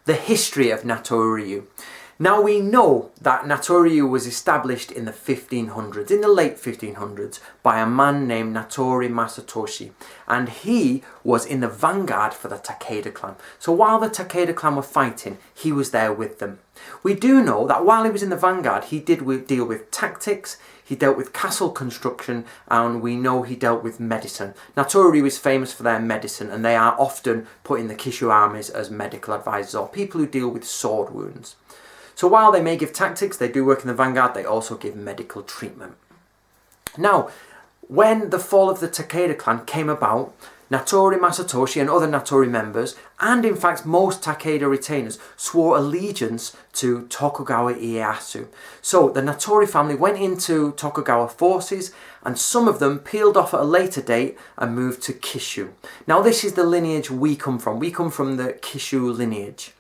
the history of Natori Ryu. Now we know that Natori Ryu was established in the 1500s, in the late 1500s, by a man named Natori Masazumi, and he was in the vanguard for the Takeda clan. So while the Takeda clan were fighting, he was there with them. We do know that while he was in the vanguard, he did deal with tactics, he dealt with castle construction, and we know he dealt with medicine. Natori Ryu is famous for their medicine, and they are often put in the Kishu armies as medical advisors or people who deal with sword wounds. So while they may give tactics, they do work in the vanguard, they also give medical treatment. Now, when the fall of the Takeda clan came about, Natori Masazumi and other Natori members, and in fact most Takeda retainers, swore allegiance to Tokugawa Ieyasu. So the Natori family went into Tokugawa forces, and some of them peeled off at a later date and moved to Kishu. Now this is the lineage we come from. We come from the Kishu lineage.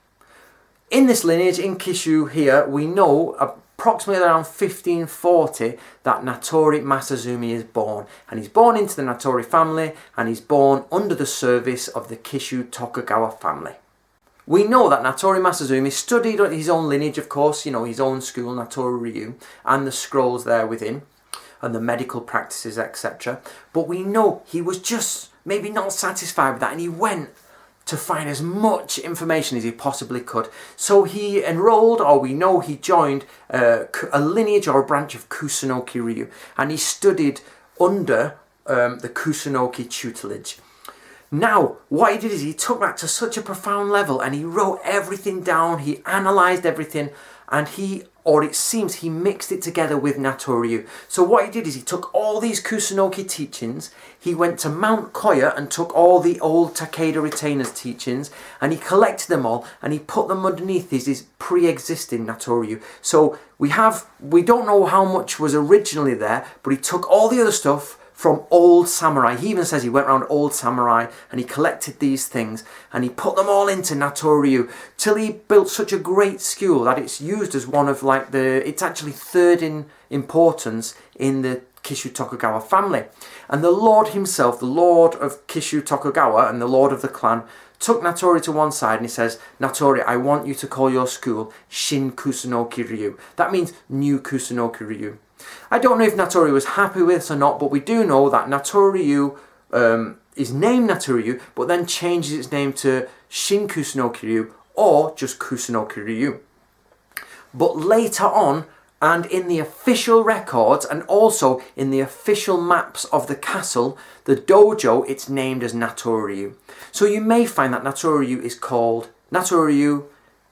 In this lineage, in Kishu here, we know approximately around 1540 that Natori Masazumi is born. And he's born into the Natori family, and he's born under the service of the Kishu Tokugawa family. We know that Natori Masazumi studied his own lineage, of course, you know, his own school, Natori Ryu, and the scrolls there within, and the medical practices, etc. But we know he was just maybe not satisfied with that, and he went to find as much information as he possibly could. So he enrolled, or we know he joined, a lineage or a branch of Kusanagi Ryu, and he studied under the Kusanagi tutelage. Now, what he did is he took that to such a profound level, and he wrote everything down, he analysed everything, and or it seems he mixed it together with Natori Ryu. So what he did is he took all these Kusanagi teachings, he went to Mount Koya and took all the old Takeda retainers' teachings, and he collected them all, and he put them underneath his pre-existing Natori Ryu. So we don't know how much was originally there, but he took all the other stuff from old samurai. He even says he went around old samurai and he collected these things and he put them all into Natori Ryu till he built such a great school that it's used as one of it's actually third in importance in the Kishu Tokugawa family. And the lord himself, the lord of Kishu Tokugawa and the lord of the clan, took Natori to one side and he says, "Natori, I want you to call your school Shin Kusanagi Ryu." That means New Kusanagi Ryu. I don't know if Natori was happy with this or not, but we do know that Natori Ryu is named Natori Ryu, but then changes its name to Shin Kusanagi Ryu or just Kusanagi Ryu. But later on, and in the official records and also in the official maps of the castle, the dojo, it's named as Natori Ryu. So you may find that Natori Ryu is called Natori Ryu,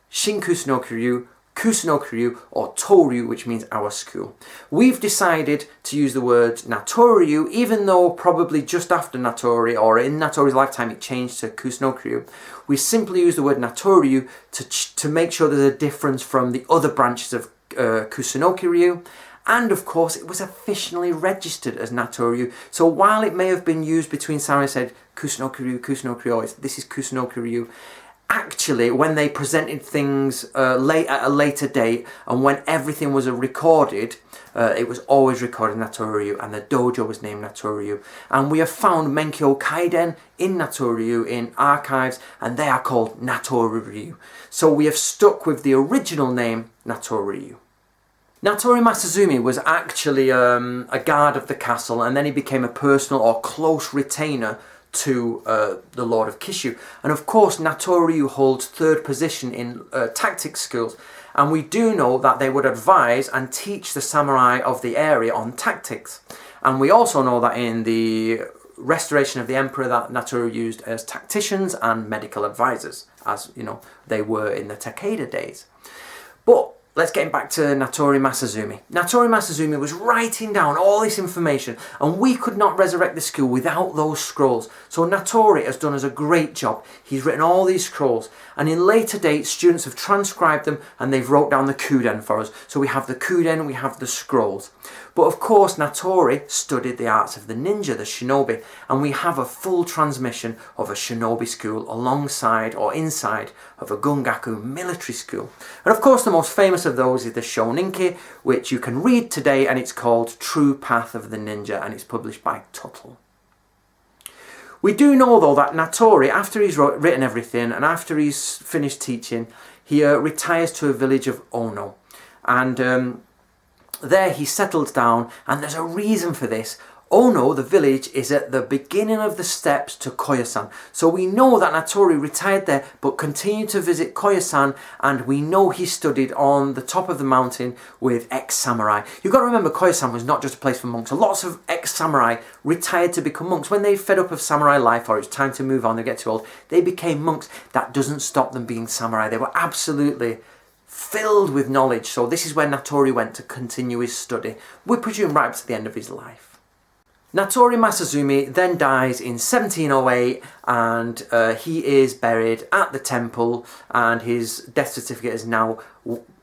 Shin Kusanagi Ryu, Kusanagi Ryu, or Toryu, which means our school. We've decided to use the word Natori Ryu, even though probably just after Natori, or in Natori's lifetime, it changed to Kusanagi Ryu. We simply use the word Natori Ryu to make sure there's a difference from the other branches of Kusanagi Ryu. And of course, it was officially registered as Natori Ryu. So while it may have been used between samurai said Kusanagi Ryu, this is Kusanagi Ryu, actually, when they presented things at a later date and when everything was recorded, it was always recorded Natori Ryu, and the dojo was named Natori Ryu. And we have found Menkyo Kaiden in Natori Ryu in archives, and they are called Natori Ryu. So we have stuck with the original name Natori Ryu. Natori Masazumi was actually a guard of the castle, and then he became a personal or close retainer to the Lord of Kishu. And of course Natori Ryu holds third position in tactics schools, and we do know that they would advise and teach the samurai of the area on tactics. And we also know that in the restoration of the emperor that Natori used as tacticians and medical advisors, as you know they were in the Takeda days. But let's get back to Natori Masazumi. Natori Masazumi was writing down all this information, and we could not resurrect the school without those scrolls. So Natori has done us a great job. He's written all these scrolls, and in later dates students have transcribed them and they've wrote down the kuden for us. So we have the kuden, we have the scrolls. But of course Natori studied the arts of the ninja, the shinobi, and we have a full transmission of a shinobi school alongside or inside of a gungaku military school. And of course the most famous of those is the Shoninki, which you can read today, and it's called True Path of the Ninja, and it's published by Tuttle. We do know though that Natori, after he's written everything and after he's finished teaching, he retires to a village of Ono. And there he settles down, and there's a reason for this. Ono, the village, is at the beginning of the steps to Koyasan. So we know that Natori retired there but continued to visit Koyasan, and we know he studied on the top of the mountain with ex-samurai. You've got to remember, Koyasan was not just a place for monks. Lots of ex-samurai retired to become monks. When they fed up of samurai life or it's time to move on, they get too old, they became monks. That doesn't stop them being samurai. They were absolutely filled with knowledge. So this is where Natori went to continue his study. We presume right up to the end of his life. Natori Masazumi then dies in 1708, and he is buried at the temple, and his death certificate is now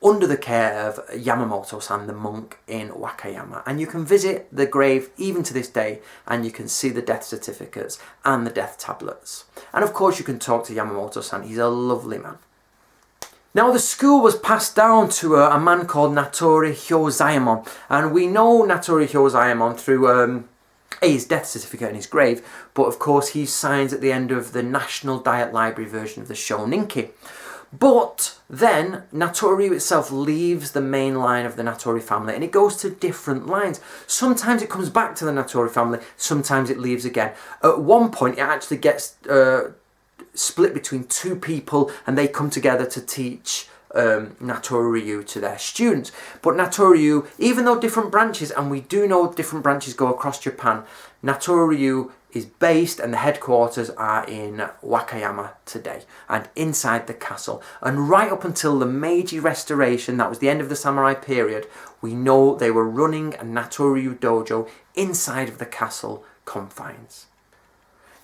under the care of Yamamoto-san, the monk in Wakayama. And you can visit the grave even to this day, and you can see the death certificates and the death tablets. And of course you can talk to Yamamoto-san. He's a lovely man. Now the school was passed down to a man called Natori Hyozayamon, and we know Natori Hyozayamon through his death certificate and his grave, but of course he signs at the end of the National Diet Library version of the Shoninki. But then Natori itself leaves the main line of the Natori family and it goes to different lines. Sometimes it comes back to the Natori family, sometimes it leaves again. At one point it actually gets split between two people and they come together to teach Natori Ryu to their students. But Natori Ryu, even though different branches, and we do know different branches go across Japan, Natori Ryu is based and the headquarters are in Wakayama today and inside the castle. And right up until the Meiji Restoration, that was the end of the samurai period, we know they were running a Natori Ryu dojo inside of the castle confines.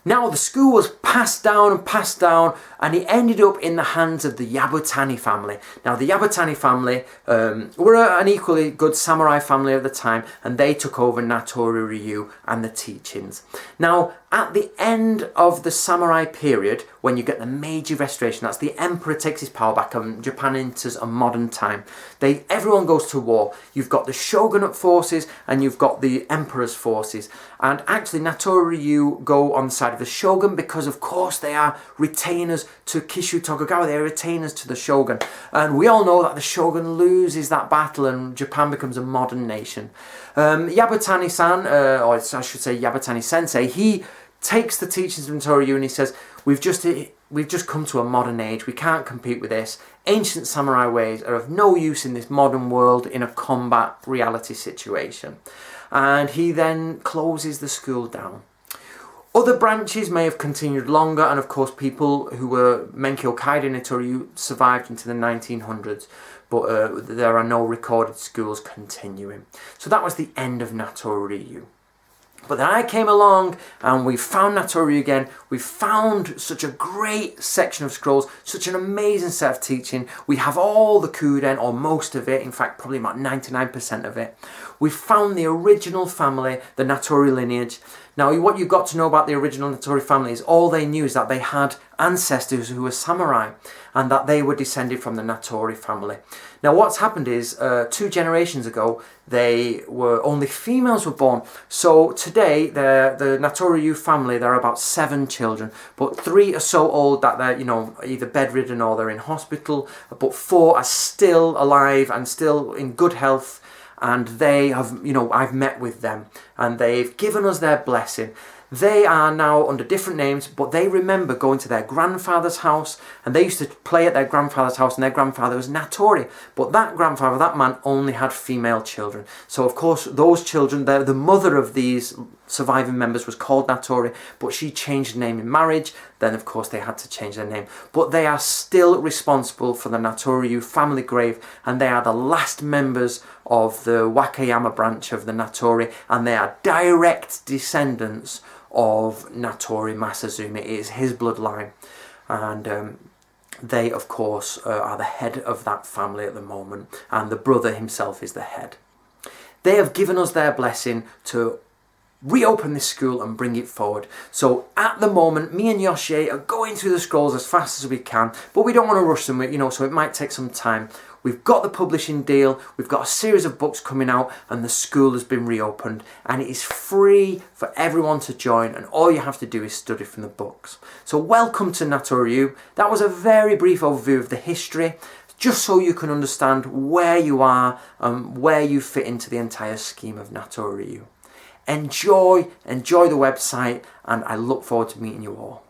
Now the school was passed down, and it ended up in the hands of the Yabutani family. Now the Yabutani family were an equally good samurai family at the time, and they took over Natori Ryu and the teachings. Now at the end of the samurai period, when you get the Meiji Restoration, that's the emperor takes his power back and Japan enters a modern time. Everyone goes to war. You've got the shogunate forces and you've got the emperor's forces. And actually Natori Ryu go on the side of the shogun because of course they are retainers to Kishu Tokugawa, they are retainers to the shogun. And we all know that the shogun loses that battle and Japan becomes a modern nation. Yabutani-san, or I should say Yabutani Sensei, he takes the teachings of Natori Ryu and he says, we've just come to a modern age, we can't compete with this. Ancient samurai ways are of no use in this modern world in a combat reality situation. And he then closes the school down. Other branches may have continued longer, and of course people who were Menkyo Kaide Natori Ryu survived into the 1900s, but there are no recorded schools continuing. So that was the end of Natori Ryu. But then I came along and we found Natori Ryu again. We found such a great section of scrolls, such an amazing set of teaching. We have all the Kuden, or most of it, in fact probably about 99% of it. We found the original family, the Natori lineage. Now what you've got to know about the original Natori family is all they knew is that they had ancestors who were samurai and that they were descended from the Natori family. Now what's happened is 2 generations ago only females were born. So today the Natori Ryu family, there are about 7 children, but 3 are so old that they're either bedridden or they're in hospital, but 4 are still alive and still in good health. And they have, I've met with them and they've given us their blessing. They are now under different names, but they remember going to their grandfather's house and they used to play at their grandfather's house and their grandfather was Natori. But that grandfather, that man, only had female children. So of course those children, the mother of these surviving members was called Natori, but she changed her name in marriage. Then of course they had to change their name. But they are still responsible for the Natori Ryu family grave, and they are the last members of the Wakayama branch of the Natori, and they are direct descendants of Natori Masazumi. It is his bloodline, and they of course are the head of that family at the moment, and the brother himself is the head. They have given us their blessing to reopen this school and bring it forward. So at the moment, me and Yoshie are going through the scrolls as fast as we can, but we don't want to rush them, so it might take some time. We've got the publishing deal, we've got a series of books coming out, and the school has been reopened, and it is free for everyone to join, and all you have to do is study from the books. So welcome to Natori Ryu. That was a very brief overview of the history, just so you can understand where you are and where you fit into the entire scheme of Natori Ryu. Enjoy the website, and I look forward to meeting you all.